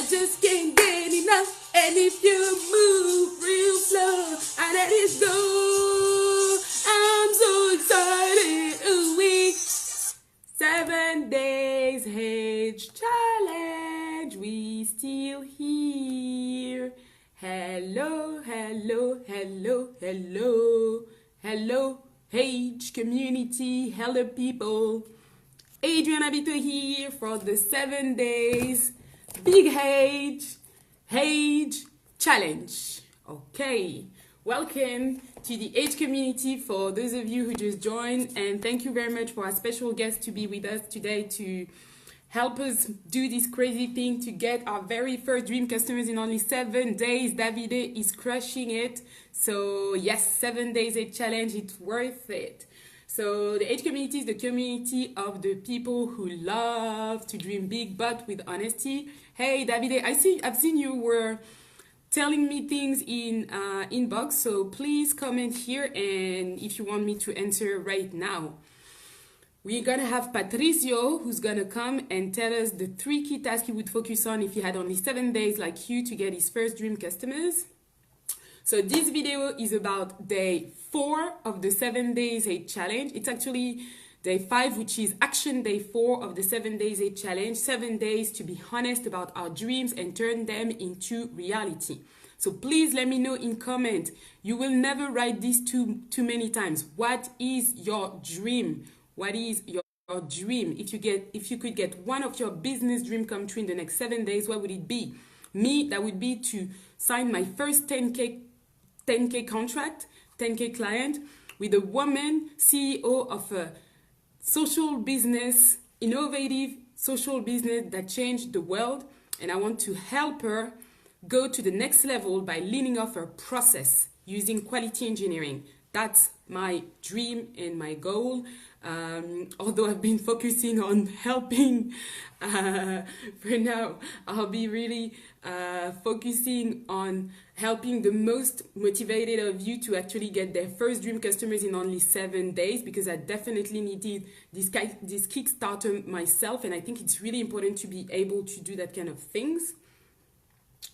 just can't get enough. And if you move real slow, I let it go. I'm so excited. Ooh, 7 days Age challenge. We still here. Hello, hello, hello, hello, hello, Age community, hello people. Adriana BITO here for the 7 days Big Age challenge. Okay, welcome to the Age community for those of you who just joined, and thank you very much for our special guest to be with us today to help us do this crazy thing to get our very first dream customers in only 7 days. Davide is crushing it. So yes, 7 days Age challenge, it's worth it. So the Age community is the community of the people who love to dream big but with honesty. Hey Davide, I've seen you were telling me things in inbox, so please comment here, and if you want me to answer right now. We're gonna have Patrizio who's gonna come and tell us the 3 key tasks he would focus on if he had only 7 days like you to get his first dream customers. So this video is about day 4 of the 7 days Age challenge. It's actually day 5, which is action day 4 of the 7 days Age challenge. 7 days to be honest about our dreams and turn them into reality. So please let me know in comment. You will never write this too many times. What is your dream? What is your dream? If you could get one of your business dream come true in the next 7 days, what would it be? Me, that would be to sign my first 10K contract, 10K client with a woman CEO of a social business, innovative social business that changed the world. And I want to help her go to the next level by leaning off her process using quality engineering. That's my dream and my goal. Although I've been focusing on helping, for now, I'll be really focusing on helping the most motivated of you to actually get their first dream customers in only 7 days, because I definitely needed this Kickstarter myself, and I think it's really important to be able to do that kind of things.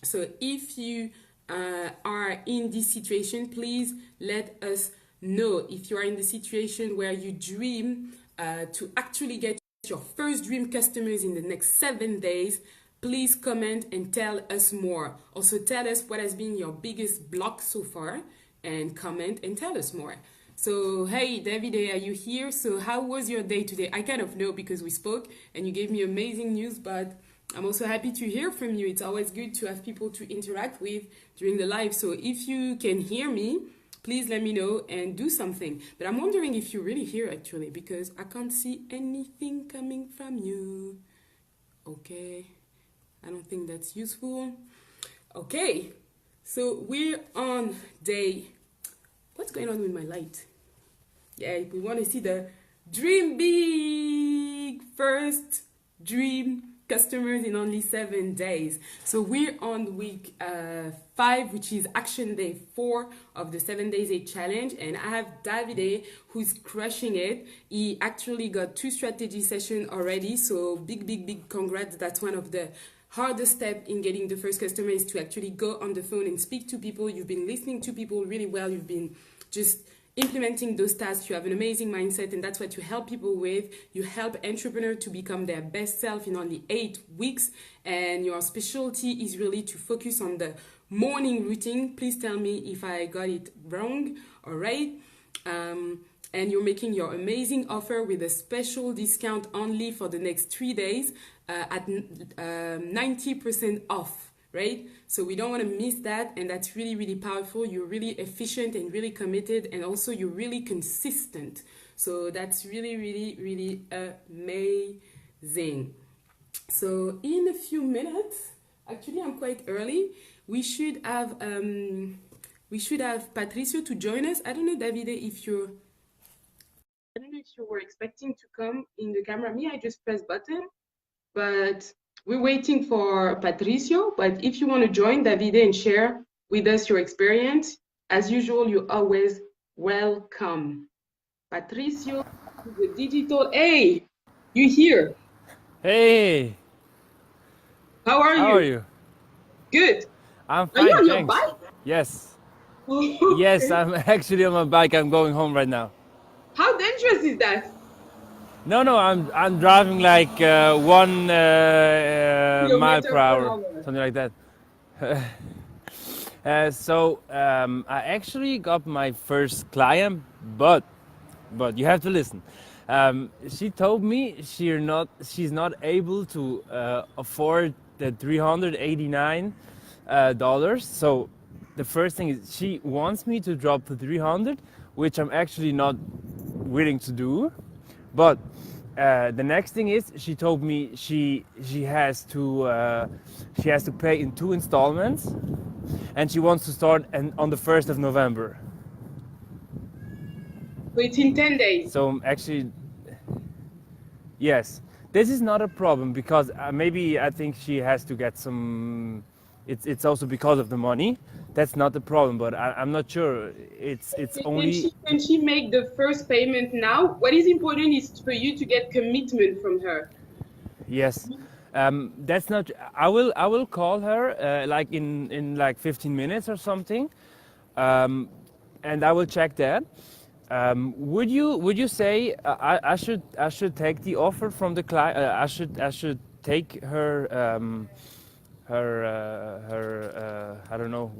So if you are in this situation, please let us know. If you are in the situation where you dream to actually get your first dream customers in the next 7 days, please comment and tell us more. Also tell us what has been your biggest block so far, and comment and tell us more. So hey Davide, are you here? So how was your day today? I kind of know because we spoke and you gave me amazing news, but I'm also happy to hear from you. It's always good to have people to interact with during the live. So if you can hear me, please let me know and do something. But I'm wondering if you're really here actually, because I can't see anything coming from you. Okay, I don't think that's useful. Okay, so we're on day... What's going on with my light? Yeah, we want to see the dream big first dream customers in only 7 days. So we're on week 5, which is action day 4 of the 7 days Age challenge, and I have Davide who's crushing it. He actually got 2 strategy sessions already, so big congrats. That's one of the hardest step in getting the first customer, is to actually go on the phone and speak to people. You've been listening to people really well. You've been just implementing those tasks. You have an amazing mindset, and that's what you help people with. You help entrepreneurs to become their best self in only 8 weeks, and your specialty is really to focus on the morning routine. Please tell me if I got it wrong or right. And you're making your amazing offer with a special discount only for the next 3 days at 90% off. Right? So we don't want to miss that, and that's really powerful. You're really efficient and really committed, and also you're really consistent. So that's really amazing. So in a few minutes, actually I'm quite early, we should have Patrizio to join us. I don't know, Davide, if you were expecting to come in the camera. Me, I just press button, but we're waiting for Patrizio. But if you want to join Davide and share with us your experience, as usual, you're always welcome. Patrizio, the digital. Hey, you here? Hey, How are how are you? you? Good. I'm Are you fine, on your thanks. bike? Yes. Oh, Yes, okay. I'm actually on my bike. I'm going home right now. How dangerous is that? No, I'm driving like 1 mile per Kilometer per hour, hour. something like that. I actually got my first client, but you have to listen. She told me she's not able to afford the $389. So the first thing is she wants me to drop the 300, which I'm actually not willing to do. But the next thing is she told me she has to pay in 2 installments, and she wants to start on the 1st of November. So it's in 10 days. So actually, yes, this is not a problem because maybe I think she has to get some. It's also because of the money. That's not the problem, but I'm not sure. It's only Can she make the first payment now? What is important is for you to get commitment from her. yes. That's not. I will call her like in like 15 minutes or something, and I will check that. Would you say I should take the offer from the client? I should take her I don't know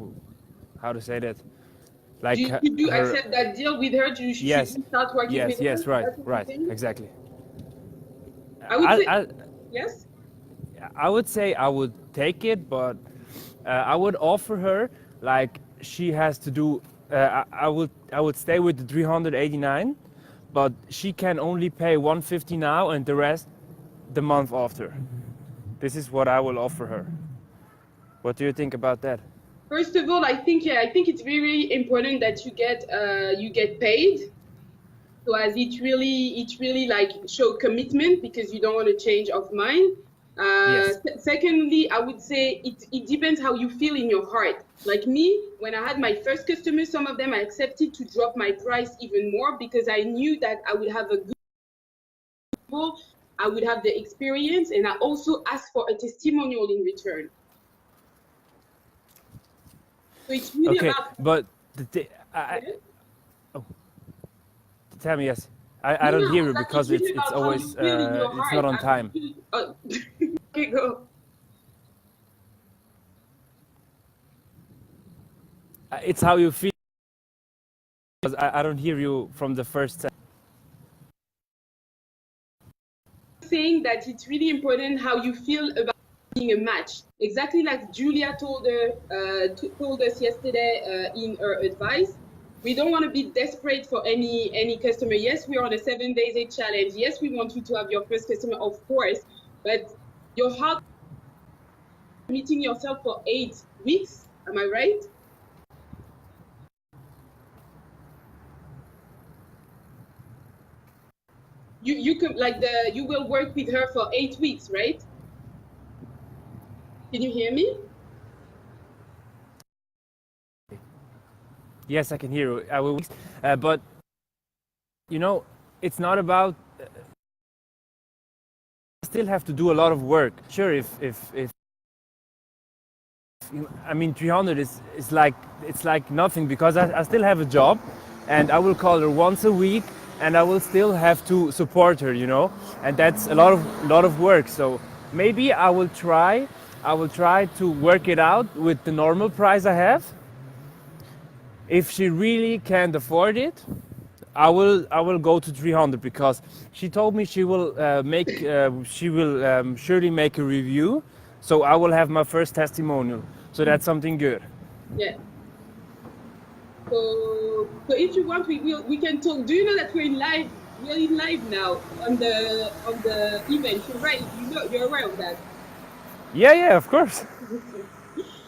how to say that. Like Should you her. accept that deal with her? Should Yes, you start working with her? yes, right, That's what you're right, saying? exactly. I would say I yes. I would say I would take it, but I would offer her like she has to do. I would stay with the 389, but she can only pay 150 now and the rest the month after. This is what I will offer her. What do you think about that? First of all, I think it's very important that you get paid. So as it really like show commitment because you don't want to change of mind. Yes. Secondly, I would say it depends how you feel in your heart. Like me, when I had my first customers, some of them I accepted to drop my price even more because I knew that I would have a good people, I would have the experience, and I also asked for a testimonial in return. So it's really Okay, about but yeah? tell me yes. I No, don't no, I hear was you like because it's really it's about how you always feel in your it's not heart. on time. Okay, go. It's how you feel. Because I don't hear you from the first sentence. Saying that it's really important how you feel about being a match. Exactly like Julia told us yesterday in her advice. We don't want to be desperate for any customer. Yes, we are on a 7 days a challenge. Yes, we want you to have your first customer, of course, but your heart meeting yourself for 8 weeks. Am I right? You could like the you will work with her for 8 weeks, right? Can you hear me? Yes, I can hear you. I will, but you know, it's not about. I still have to do a lot of work. Sure, if I mean 300 is like it's like nothing because I still have a job, and I will call her once a week, and I will still have to support her, and that's a lot of work. So maybe I will try to work it out with the normal price I have. If she really can't afford it, I will go to 300 because she told me she will surely make a review, so I will have my first testimonial. So that's something good. Yeah. So if you want, we can talk. Do you know that we're in live? We're in live now on the event. You're right. You're aware of that. Yeah, of course.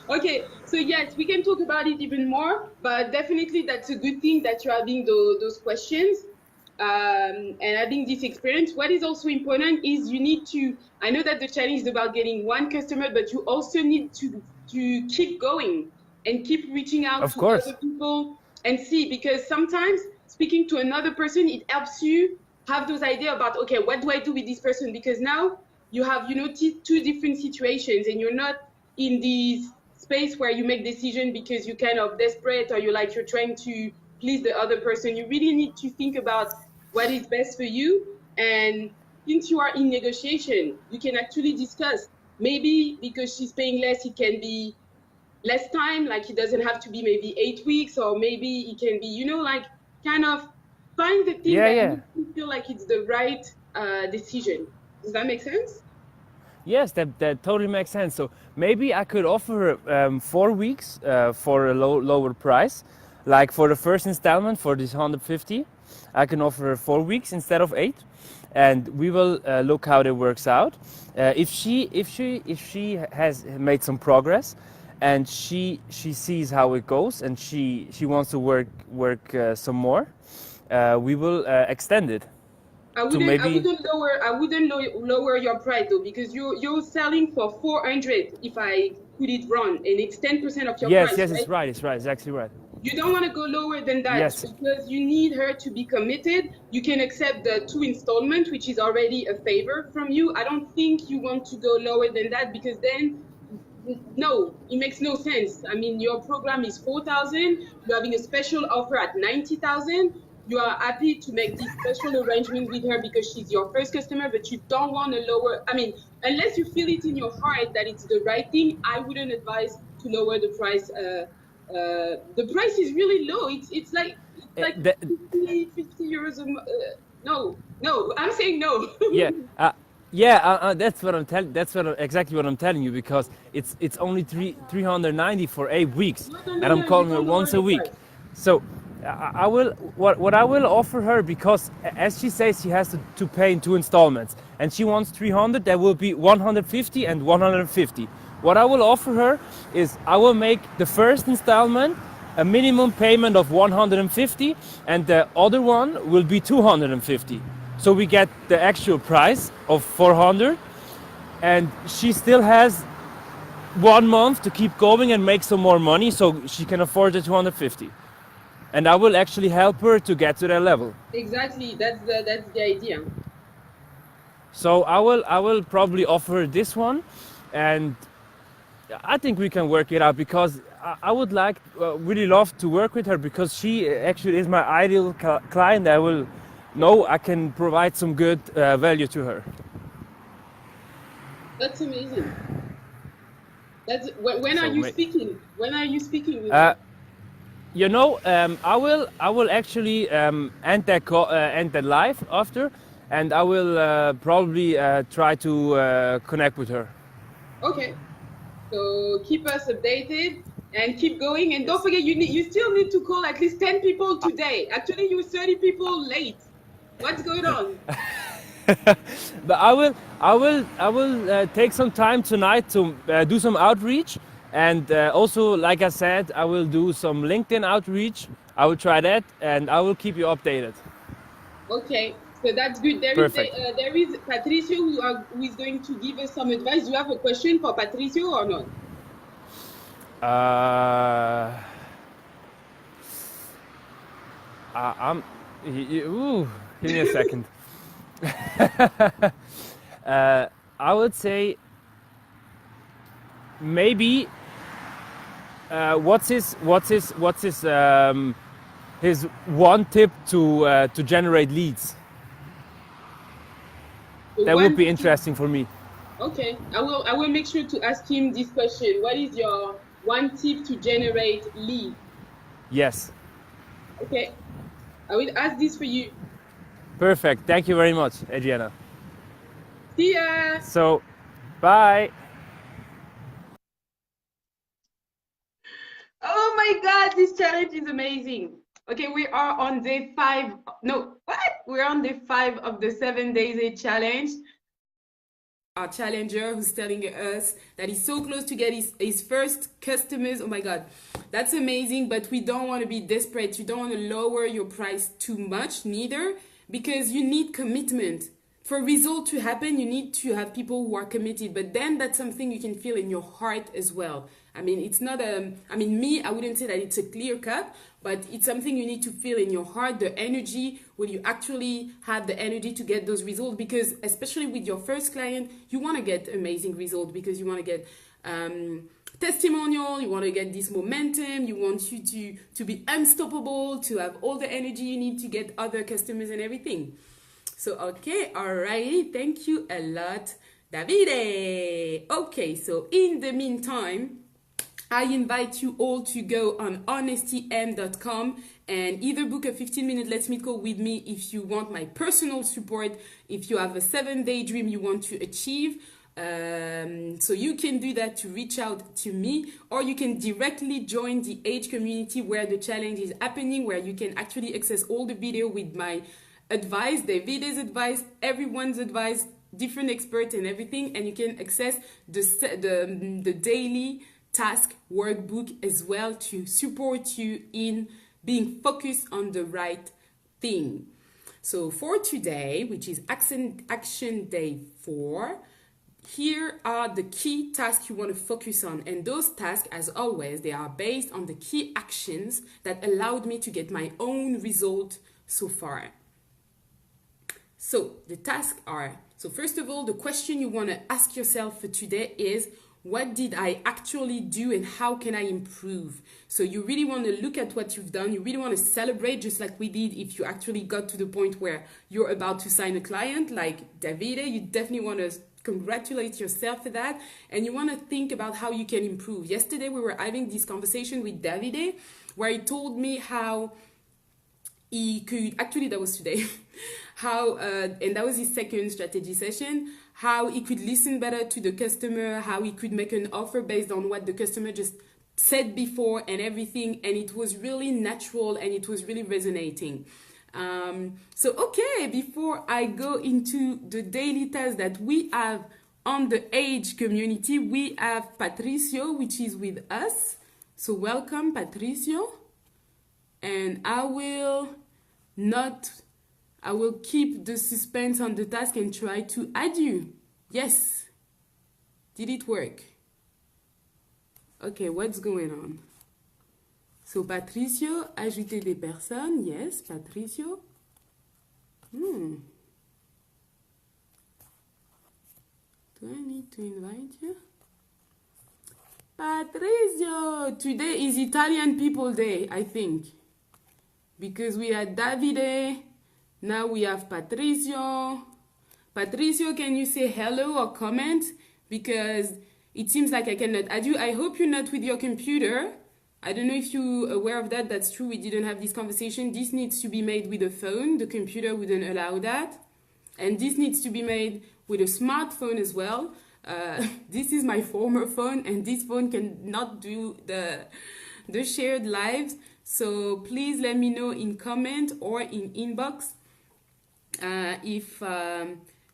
Okay, so yes, we can talk about it even more, but definitely that's a good thing that you're having those questions and having this experience. What is also important is you need to. I know that the challenge is about getting one customer, but you also need to keep going and keep reaching out Of to course. other people and see, because sometimes speaking to another person, it helps you have those ideas about, okay, what do I do with this person? Because now you have two different situations and you're not in these space where you make decision because you're kind of desperate or you're trying to please the other person. You really need to think about what is best for you. And since you are in negotiation, you can actually discuss maybe because she's paying less, it can be less time, like it doesn't have to be maybe 8 weeks, or maybe it can be, like kind of find the thing that makes you feel like it's the right decision. Does that make sense? Yes, that totally makes sense. So maybe I could offer her 4 weeks for a lower price. Like for the first installment for this 150, I can offer her 4 weeks instead of 8, and we will look how that works out. If she has made some progress, and she sees how it goes, and she wants to work some more, we will extend it. I wouldn't lower your price though, because you're selling for 400 if I put it wrong, and it's 10% of your price. Yes, right? it's right. It's actually right. You don't want to go lower than that, yes. Because you need her to be committed. You can accept the 2 installment, which is already a favor from you. I don't think you want to go lower than that, because then no, it makes no sense. I mean, your program is 4,000. You're having a special offer at 90,000. You are happy to make this special arrangement with her because she's your first customer, but you don't want to lower. I mean, unless you feel it in your heart that it's the right thing, I wouldn't advise to lower the price. The price is really low. It's like 50 euros a month. No, I'm saying no. That's what I'm telling. Exactly what I'm telling you, because it's only 390 for 8 weeks, and I'm calling her once a week. So I will what I will offer her, because as she says, she has to pay in 2 installments, and she wants 300. That will be 150 and 150. What I will offer her is I will make the first installment a minimum payment of 150, and the other one will be 250. So we get the actual price of 400, and she still has 1 month to keep going and make some more money, so she can afford the 250. And I will actually help her to get to that level. Exactly, that's the idea. So I will probably offer her this one, and I think we can work it out, because I would really love to work with her, because she actually is my ideal client. I will know I can provide some good value to her. That's amazing. When are you speaking? When are you speaking with her? I will actually end that live after, and I will probably try to connect with her. Okay, so keep us updated and keep going, and don't forget you still need to call at least 10 people today. Actually, you're 30 people late. What's going on? But I will take some time tonight to do some outreach. And also, like I said, I will do some LinkedIn outreach. I will try that, and I will keep you updated. Okay, so that's good. There is Patrizio who is going to give us some advice. Do you have a question for Patrizio or not? Give me a second. I would say maybe what's his one tip to generate leads? That would be interesting for me. Okay, I will make sure to ask him this question. What is your one tip to generate leads? Yes. Okay, I will ask this for you. Perfect. Thank you very much, Adriana. See ya. So, bye. Oh my God, this challenge is amazing. Okay, we are on day 5. No, what? We're on day 5 of the 7 days a challenge. Our challenger who's telling us that he's so close to get his first customers. Oh my God, that's amazing. But we don't want to be desperate. You don't want to lower your price too much neither, because you need commitment. For result to happen, you need to have people who are committed, but then that's something you can feel in your heart as well. I mean, it's not I wouldn't say that it's a clear cut, but it's something you need to feel in your heart, the energy. Will you actually have the energy to get those results? Because especially with your first client, you want to get amazing results, because you want to get testimonial, you want to get this momentum, you want you to be unstoppable, to have all the energy you need to get other customers and everything. So, okay, alrighty, thank you a lot, Davide. Okay, so in the meantime, I invite you all to go on honestym.com and either book a 15-minute Let's Meet call with me if you want my personal support, if you have a 7-day dream you want to achieve. So you can do that to reach out to me, or you can directly join the Age community where the challenge is happening, where you can actually access all the video with my advice, Davide's advice, everyone's advice, different experts and everything, and you can access the daily task workbook as well to support you in being focused on the right thing. So for today, which is action day 4, here are the key tasks you want to focus on. And those tasks, as always, they are based on the key actions that allowed me to get my own result so far. So the tasks are, so first of all, the question you want to ask yourself for today is, what did I actually do and how can I improve? So you really want to look at what you've done. You really want to celebrate, just like we did if you actually got to the point where you're about to sign a client like Davide. You definitely want to congratulate yourself for that, and you want to think about how you can improve. Yesterday we were having this conversation with Davide where he told me how he could, actually that was today, how, and that was his second strategy session, how he could listen better to the customer, how he could make an offer based on what the customer just said before and everything, and it was really natural and it was really resonating. So, okay, before I go into the daily tasks that we have on the Age community, we have Patrizio, which is with us. So welcome, Patrizio. And I will keep the suspense on the task and try to add you. Yes. Did it work? Okay, what's going on? So, Patrizio, ajouter des personnes. Yes, Patrizio. Do I need to invite you? Patrizio! Today is Italian People Day, I think. Because we had Davide, now we have Patrizio. Patrizio, can you say hello or comment? Because it seems like I cannot add you. I hope you're not with your computer. I don't know if you're aware of that. That's true. We didn't have this conversation. This needs to be made with a phone. The computer wouldn't allow that. And this needs to be made with a smartphone as well. This is my former phone, and this phone cannot do the shared lives. So please let me know in comment or in inbox if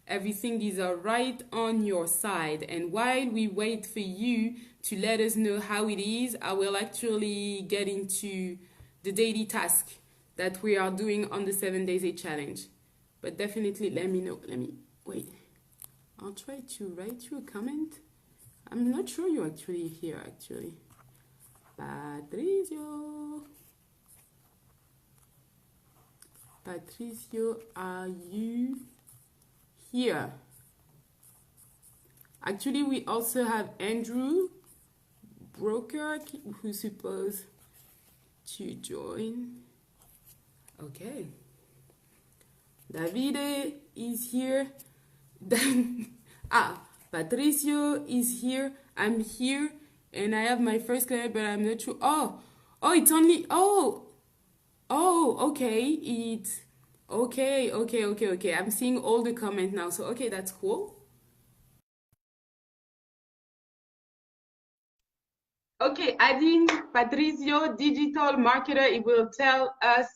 everything is all right on your side. And while we wait for you to let us know how it is, I will actually get into the daily task that we are doing on the 7 days Age challenge. But definitely let me know. Wait. I'll try to write you a comment. I'm not sure you're actually here, actually. Patrizio, are you here? Actually, we also have Andrew Broker who's supposed to join. Okay. Davide is here. Patrizio is here. I'm here. And I have my first client, but I'm not sure. It's only, okay. It's, okay. I'm seeing all the comments now. So, okay, that's cool. Okay, adding Patrizio, digital marketer, it will tell us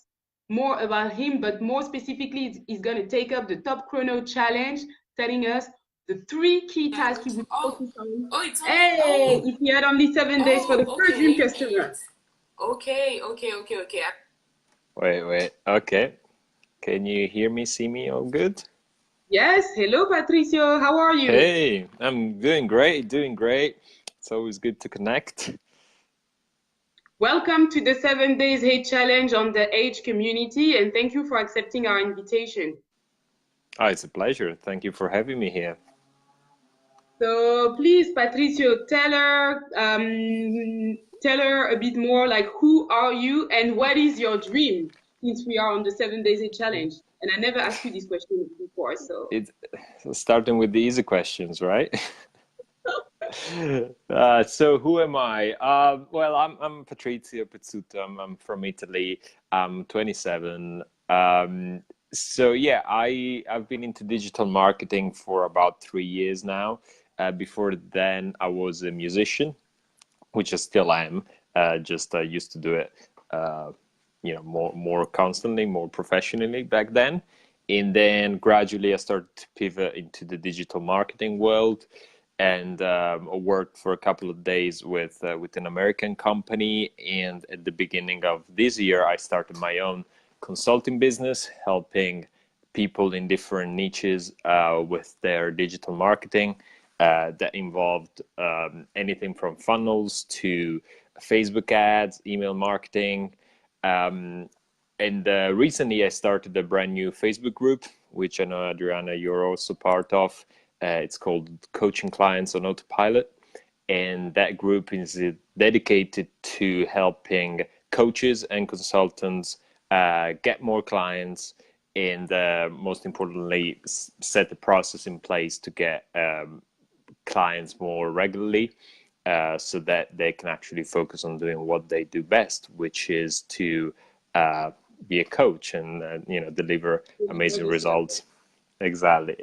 more about him, but more specifically, he's going to take up the Top Chrono Challenge, telling us the 3 key tasks he would focus on. If he had only 7 days for the first dream customer. Okay. Wait. Okay. Can you hear me, see me all good? Yes. Hello, Patrizio. How are you? Hey, I'm doing great. It's always good to connect. Welcome to the 7 days Age challenge on the Age community, and thank you for accepting our invitation. It's a pleasure. Thank you for having me here. So please, Patrizio, tell her a bit more, like, who are you and what is your dream? Since we are on the 7 days challenge, and I never asked you this question before, so. It's starting with the easy questions, right? So who am I? Well, I'm Patrizio Pezzuto. I'm from Italy. I'm 27. So yeah, I've been into digital marketing for about 3 years now. Before then, I was a musician, which I still am. Just I used to do it, more constantly, more professionally back then. And then gradually, I started to pivot into the digital marketing world, and I worked for a couple of days with an American company. And at the beginning of this year, I started my own consulting business, helping people in different niches with their digital marketing. That involved anything from funnels to Facebook ads, email marketing. And recently I started a brand new Facebook group, which I know, Adriana, you're also part of. It's called Coaching Clients on Autopilot. And that group is dedicated to helping coaches and consultants get more clients, and most importantly, set the process in place to get clients more regularly, so that they can actually focus on doing what they do best, which is to be a coach and deliver amazing results. Exactly.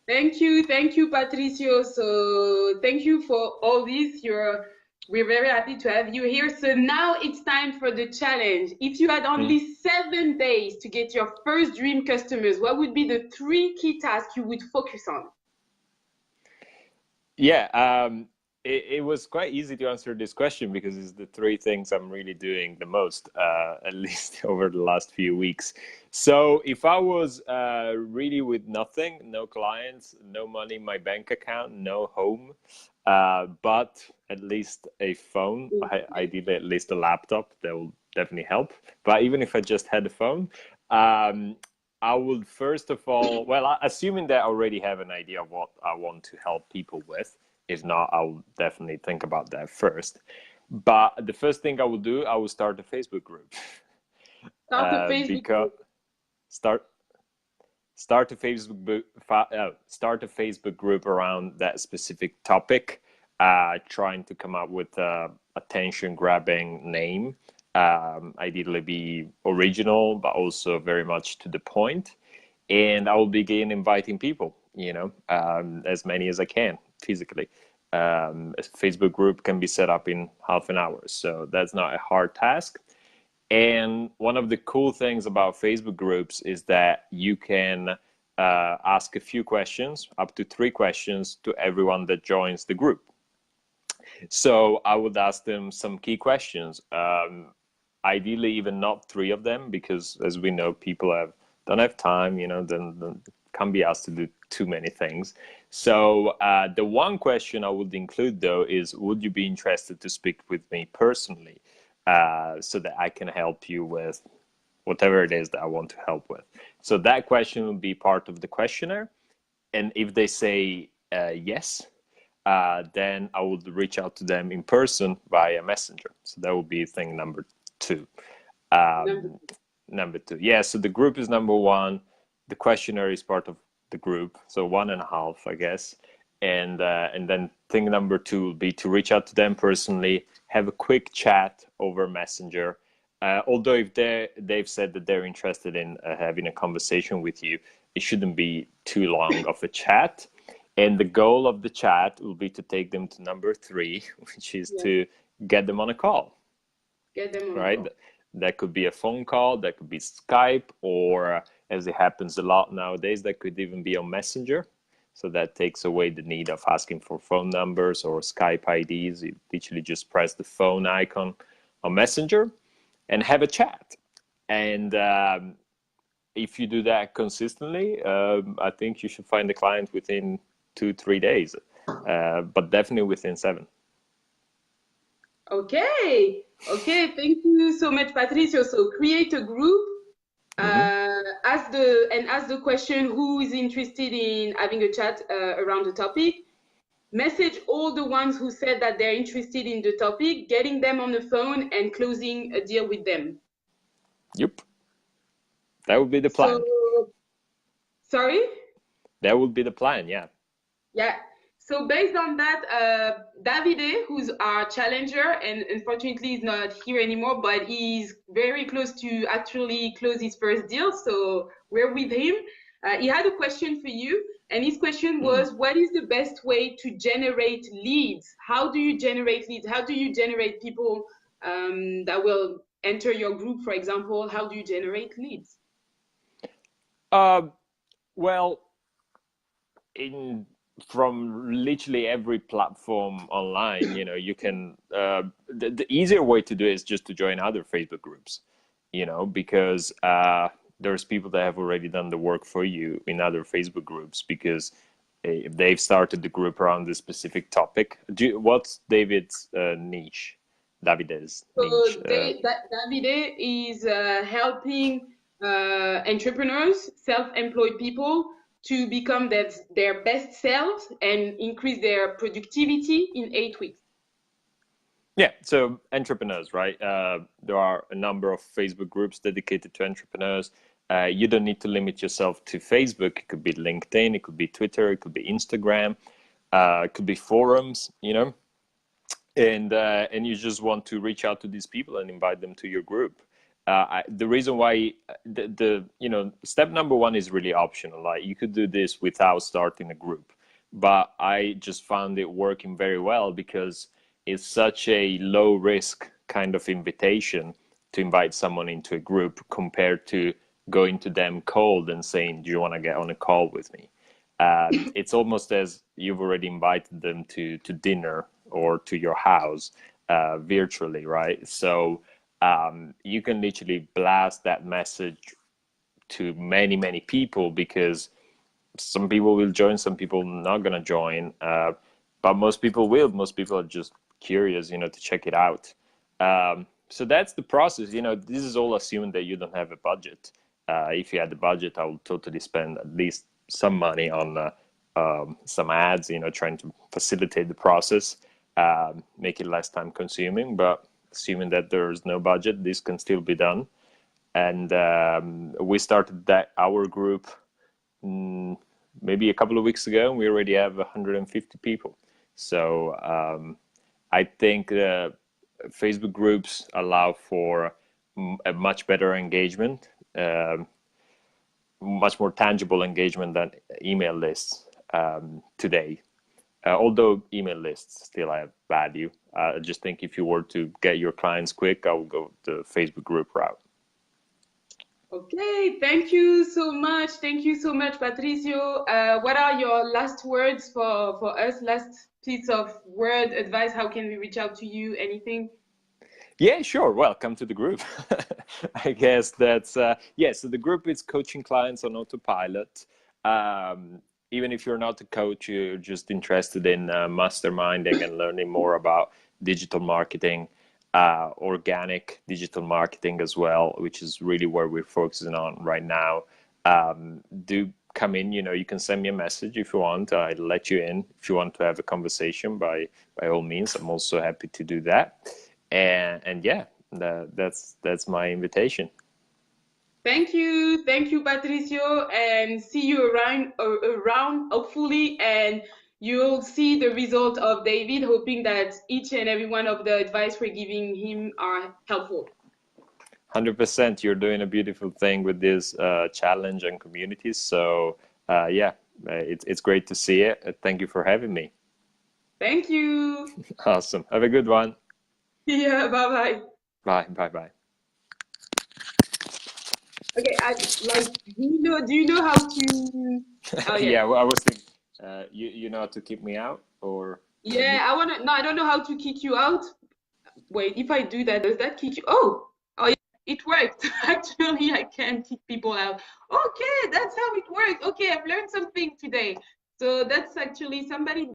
Thank you, Patricio. So thank you for all this. We're very happy to have you here. So now it's time for the challenge. If you had only 7 days to get your first dream customers, what would be the 3 key tasks you would focus on? Yeah, it was quite easy to answer this question because it's the 3 things I'm really doing the most, at least over the last few weeks. So if I was really with nothing, no clients, no money in my bank account, no home, but at least a phone, ideally at least a laptop, that will definitely help. But even if I just had a phone, I would first of all, well, assuming that I already have an idea of what I want to help people with. If not, I'll definitely think about that first. But the first thing I will do, I will start a Facebook group. Because start a Facebook group around that specific topic, trying to come up with a attention-grabbing name. Ideally be original, but also very much to the point. And I will begin inviting people, as many as I can physically. A Facebook group can be set up in half an hour, so that's not a hard task. And one of the cool things about Facebook groups is that you can ask a few questions, up to 3 questions, to everyone that joins the group. So I would ask them some key questions. Ideally, even not 3 of them, because as we know, people don't have time, then can't be asked to do too many things. So the one question I would include, though, is, would you be interested to speak with me personally, so that I can help you with whatever it is that I want to help with? So that question will be part of the questionnaire. And if they say yes, then I would reach out to them in person via Messenger. So that will be thing number 2. Number 2. Yeah, so the group is number 1. The questionnaire is part of the group, so 1.5, I guess. And then thing number 2 will be to reach out to them personally, have a quick chat over Messenger. Although if they've said that they're interested in having a conversation with you, it shouldn't be too long of a chat. And the goal of the chat will be to take them to number 3, which is to get them on a call. Get them on right? a call. That could be a phone call, that could be Skype, or as it happens a lot nowadays, that could even be on Messenger. So that takes away the need of asking for phone numbers or Skype IDs. You literally just press the phone icon on Messenger and have a chat. And if you do that consistently, I think you should find a client within 2-3 days, but definitely within 7. Okay, thank you so much, Patricio. So create a group, ask the question who is interested in having a chat around the topic, message all the ones who said that they're interested in the topic, getting them on the phone and closing a deal with them. Yep. That would be the plan. So, sorry? That would be the plan, yeah. Yeah. So based on that, Davide, who's our challenger, and unfortunately is not here anymore, but he's very close to actually close his first deal. So we're with him. He had a question for you, and his question was, what is the best way to generate leads? How do you generate leads? How do you generate people that will enter your group, for example? How do you generate leads? Well, from literally every platform online, you know, you can, the easier way to do it is just to join other Facebook groups, you know, because there's people that have already done the work for you in other Facebook groups, because if they've started the group around this specific topic. What's David's niche? Davide's niche? Davide is helping entrepreneurs, self-employed people to become their best selves and increase their productivity in 8 weeks. Yeah, so entrepreneurs, right? There are a number of Facebook groups dedicated to entrepreneurs. You don't need to limit yourself to Facebook. It could be LinkedIn, it could be Twitter, it could be Instagram, it could be forums, you know, and you just want to reach out to these people and invite them to your group. The reason why you know, step number one is really optional. Like, you could do this without starting a group, but I just found it working very well because it's such a low risk kind of invitation to invite someone into a group compared to going to them cold and saying, do you want to get on a call with me? It's almost as you've already invited them to dinner or to your house virtually, right? So you can literally blast that message to many, many people, because some people will join, some people not going to join, but most people will. Most people are just curious, you know, to check it out. So that's the process. You know, this is all assuming that you don't have a budget. If you had the budget, I would totally spend at least some money on some ads, you know, trying to facilitate the process, make it less time consuming. But assuming that there's no budget, this can still be done. And we started our group maybe a couple of weeks ago, and we already have 150 people. So I think Facebook groups allow for a much better engagement, much more tangible engagement than email lists today. Although email lists still have value. I just think if you were to get your clients quick, I would go the Facebook group route. Okay, thank you so much. Thank you so much, Patrizio. What are your last words for us? Last piece of word advice? How can we reach out to you? Anything? Yeah, sure. Welcome to the group. I guess that's, yeah, so the group is coaching clients on autopilot. Even if you're not a coach, you're just interested in masterminding and learning more about digital marketing, organic digital marketing as well, which is really where we're focusing on right now. Do come in, you know, you can send me a message if you want. I'll let you in. If you want to have a conversation, by all means, I'm also happy to do that. And yeah, that's my invitation. Thank you, Patrizio, and see you around hopefully, and you'll see the result of David, hoping that each and every one of the advice we're giving him are helpful. 100%. You're doing a beautiful thing with this challenge and communities. So yeah, it's great to see it. Thank you for having me. Thank you. Awesome. Have a good one. Yeah, bye-bye. Bye. Okay, do you know how to? Oh, yeah. Yeah, well, I was thinking, you know how to kick me out, or? Yeah, I don't know how to kick you out. Wait, if I do that, does that kick you? Oh, yeah, it worked. Actually, I can kick people out. Okay, that's how it works. Okay, I've learned something today. So that's actually somebody.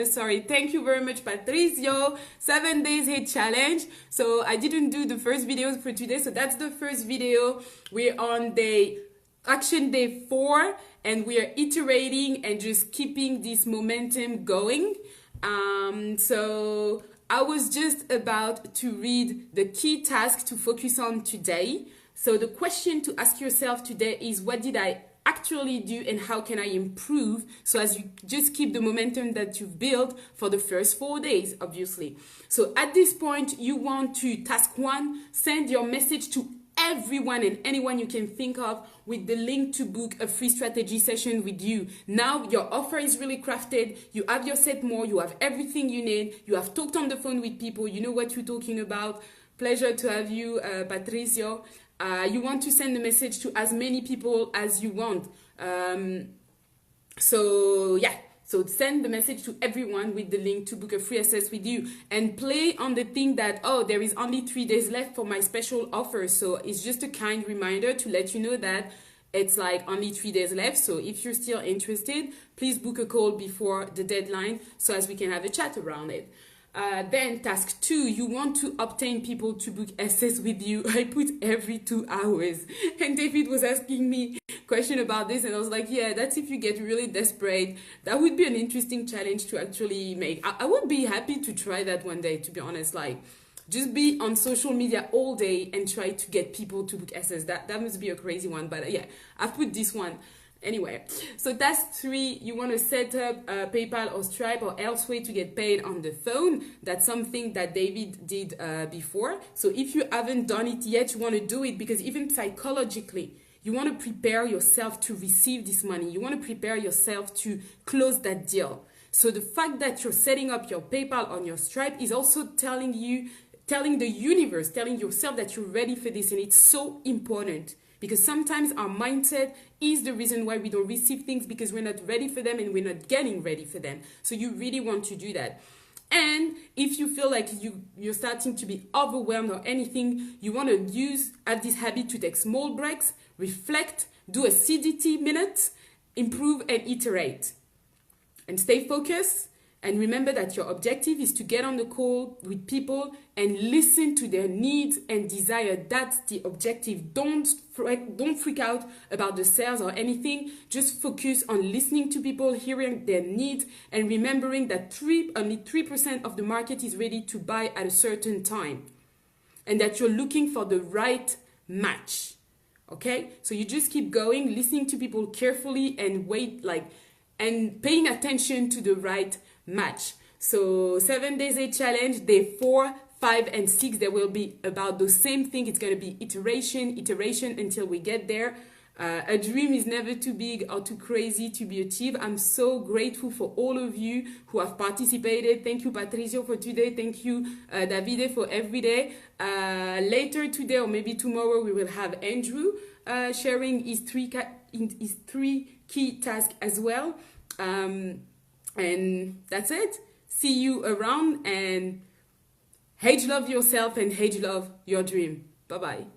Sorry, thank you very much, Patrizio. 7 days hate challenge. So I didn't do the first videos for today. So that's the first video. We're on action day 4. and we are iterating and just keeping this momentum going. So I was just about to read the key task to focus on today. So the question to ask yourself today is, what did I actually do and how can I improve? So as you just keep the momentum that you've built for the first 4 days, obviously. So at this point, you want to, task 1, send your message to everyone and anyone you can think of with the link to book a free strategy session with you. Now your offer is really crafted, you have your set more, you have everything you need, you have talked on the phone with people, you know what you're talking about. Pleasure to have you, Patrizio. You want to send a message to as many people as you want. So send the message to everyone with the link to book a free access with you, and play on the thing that, oh, there is only 3 days left for my special offer. So it's just a kind reminder to let you know that it's like only 3 days left. So if you're still interested, please book a call before the deadline so as we can have a chat around it. Then task 2, you want to obtain people to book access with you. I put every 2 hours, and David was asking me question about this, and I was like, yeah, that's if you get really desperate. That would be an interesting challenge to actually make. I would be happy to try that one day, to be honest. Like, just be on social media all day and try to get people to book access. That must be a crazy one, but yeah, I've put this one. Anyway, so task 3, you want to set up PayPal or Stripe or elsewhere to get paid on the phone. That's something that David did before. So if you haven't done it yet, you want to do it, because even psychologically, you want to prepare yourself to receive this money. You want to prepare yourself to close that deal. So the fact that you're setting up your PayPal on your Stripe is also telling the universe, telling yourself that you're ready for this. And it's so important, because sometimes our mindset is the reason why we don't receive things, because we're not ready for them and we're not getting ready for them. So you really want to do that. And if you feel like you're starting to be overwhelmed or anything, you want to have this habit to take small breaks, reflect, do a CDT minute, improve and iterate. And stay focused. And remember that your objective is to get on the call with people and listen to their needs and desire. That's the objective. Don't freak out about the sales or anything. Just focus on listening to people, hearing their needs, and remembering that only 3% of the market is ready to buy at a certain time. And that you're looking for the right match. Okay? So you just keep going, listening to people carefully and and paying attention to the right match. So 7 days a challenge, day 4, 5 and 6, there will be about the same thing. It's going to be iteration until we get there. A dream is never too big or too crazy to be achieved. I'm so grateful for all of you who have participated. Thank you, Patrizio, for today. Thank you, Davide, for every day. Later today or maybe tomorrow, we will have Andrew sharing his 3 key tasks as well. And that's it. See you around, and hate love yourself and hate love your dream. Bye-bye.